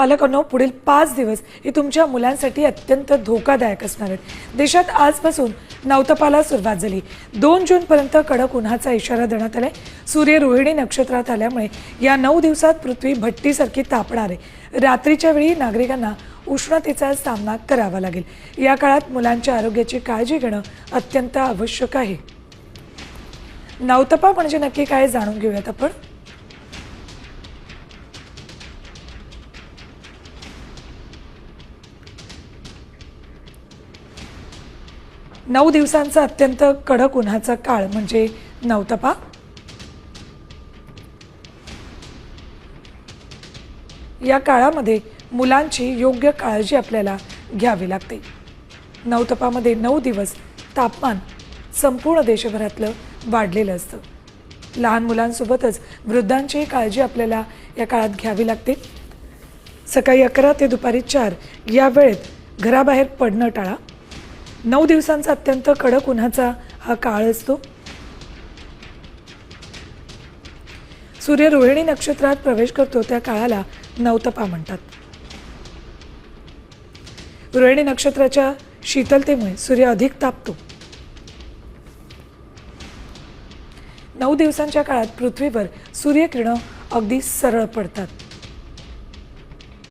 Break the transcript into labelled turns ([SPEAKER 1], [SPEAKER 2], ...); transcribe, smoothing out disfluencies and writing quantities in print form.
[SPEAKER 1] पालकांनो, पुढील 5 दिवस हे तुमच्या मुलांसाठी अत्यंत धोकादायक असणार आहेत। देशात आजपासून नवतपाला सुरुवात झाली। 2 जूनपर्यंत कडक उन्हाचा इशारा देण्यात आलाय। सूर्य रोहिणी नक्षत्रात आल्यामुळे या 9 दिवसात पृथ्वी भट्टीसारखी तापणार आहे। रात्रीच्या वेळी नागरिकांना उष्णतेचा सामना करावा लागेल। या काळात मुलांच्या आरोग्याची काळजी घेणं अत्यंत आवश्यक आहे। नवतपा म्हणजे नक्की काय जाणून घेऊयात आपण। 9 दिवसांचा अत्यंत कडक उन्हाचा काळ म्हणजे नवतपा। या काळामध्ये मुलांची योग्य काळजी आपल्याला घ्यावी लागते। नवतपामध्ये 9 दिवस तापमान संपूर्ण देशभरातलं वाढलेलं असतं। लहान मुलांसोबतच वृद्धांची काळजी आपल्याला या काळात घ्यावी लागते। सकाळी 11 ते दुपारी 4 या वेळेत घराबाहेर पडणं टाळा। 9 दिवसांचा अत्यंत कडक उन्हाचा हा काळ असतो। सूर्य रोहिणी नक्षत्रात प्रवेश करतो त्या काळाला नवतपा म्हणतात। रोहिणी नक्षत्राच्या शीतलतेमुळे सूर्य अधिक तापतो। 9 दिवसांच्या काळात पृथ्वीवर सूर्यकिरणं अगदी सरळ पडतात।